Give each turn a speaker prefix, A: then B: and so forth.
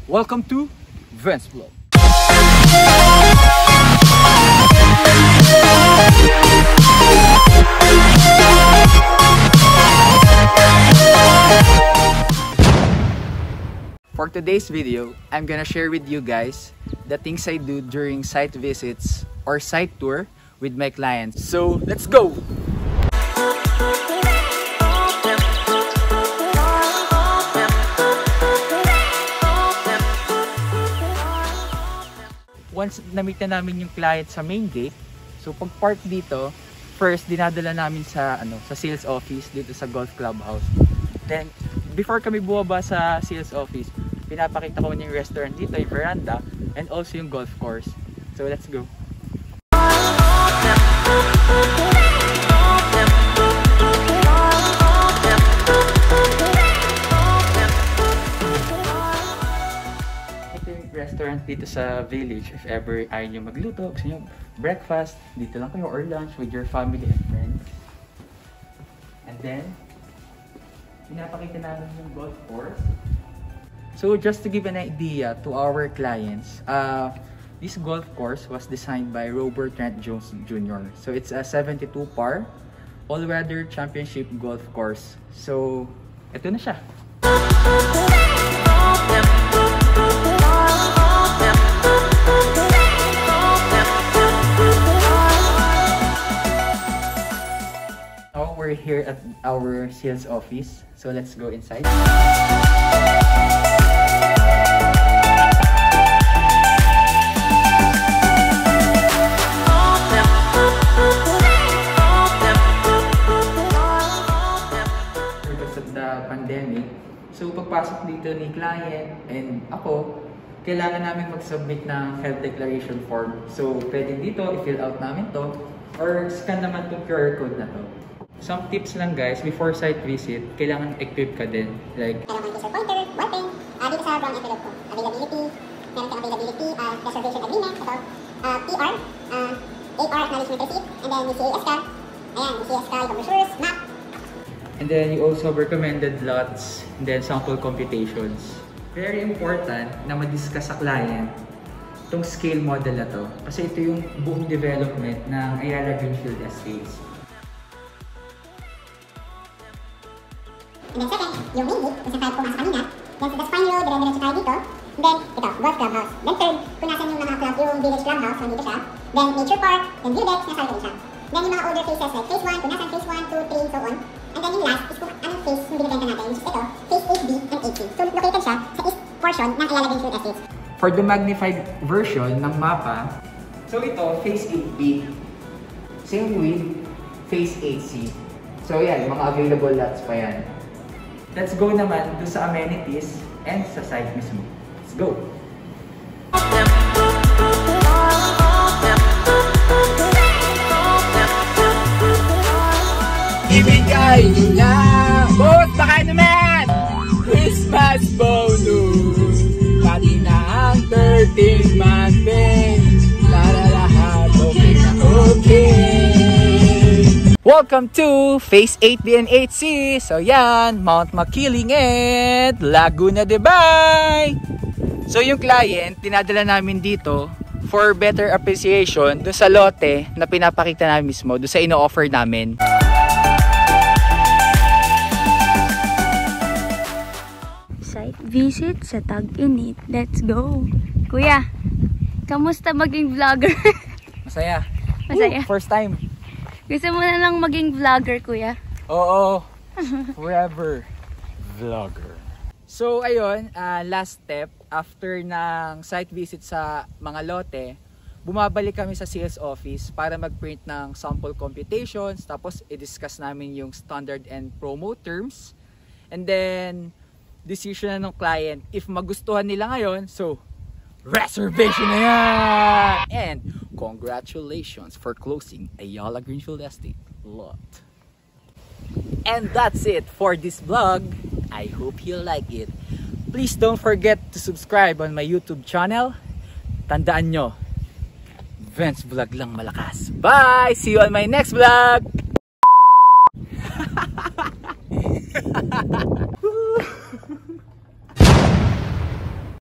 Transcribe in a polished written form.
A: Welcome to Vince Vlog. For today's video, I'm gonna share with you guys the things I do during site visits or site tour with my clients. So, let's go! Once na-meet na namin yung client sa main gate, so pag park dito, first dinadala namin sa sales office dito sa golf clubhouse. Then before kami bumaba sa sales office, pinapakita ko yung restaurant dito, yung veranda, and also yung golf course. So let's go. Restaurant dito sa village. If ever ayaw nyo magluto, gusto nyo breakfast, dito lang kayo, or lunch with your family and friends. And then pinapakita namin yung golf course. So just to give an idea to our clients, this golf course was designed by Robert Trent Jones Jr. So it's a 72 par all-weather championship golf course. So ito na siya. We're here at our sales office, so let's go inside. Because of the pandemic, so pagpasok dito ni client and ako, kailangan namin mag-submit ng health declaration form. So pwede dito, i-fill out namin to, or scan naman itong QR code na to. Some tips lang guys, before site visit, kailangan equip ka din. Like,
B: kailangan laser pointer, ballpen, dito sa brown envelope ko. Availability, meron kang availability, reservation agreement, ito, PR, 8-hour acknowledgement receipt, and then may CAS ka, ayan, may CAS ka, yung brochures, map.
A: And then you also have recommended lots, and then sample computations. Very important na ma-discuss sa client itong scale model na to. Kasi ito yung buong development ng Ayala Greenfield Estates.
B: And then second, yung main gate, kung saan tayo pumasok kanina. Then sa spine road, dire-diretso tayo dito. And then, ito, golf clubhouse. Then third, kung nasan yung mga club, yung village clubhouse, so dito siya. Then nature park, then view deck, nasa rin siya. Then yung mga older phases like phase 1, kung nasan phase 1, 2, 3, so on. And then yung last is kung anong phase yung binibenta natin, which is ito, phase 8B and 8C. So located siya sa east portion ng Ayala Greenfield Estates.
A: For the magnified version ng mapa, so ito, phase 8B. Same with phase 8C. So yan, mga available lots pa yan. Let's go naman do sa amenities and sa site mismo. Let's go! Ibigay nyo na! Boss, baka naman! Christmas bonus! Pati na ang 13-month pay! Lahat okay na okay! Welcome to Phase 8B and 8C. So yan, Mount Makiling and Laguna de Bay. So yung client, tinadala namin dito for better appreciation doon sa lote na pinapakita namin mismo, doon sa ino-offer namin.
C: Site visit sa Tag-Init. Let's go! Kuya, kamusta maging vlogger?
A: Masaya.
C: Masaya.
A: First time.
C: Gusto mo na lang maging vlogger, kuya?
A: Oo. Forever vlogger. So, ayun, last step, after ng site visit sa mga lote, bumabalik kami sa sales office para mag-print ng sample computations, tapos i-discuss namin yung standard and promo terms. And then, decision na ng client if magustuhan nila ngayon, so, reservation na yan! And congratulations for closing Ayala Greenfield Estate lot. And that's it for this vlog. I hope you like it. Please don't forget to subscribe on my YouTube channel. Tandaan nyo, Vince Vlog lang malakas. Bye! See you on my next vlog!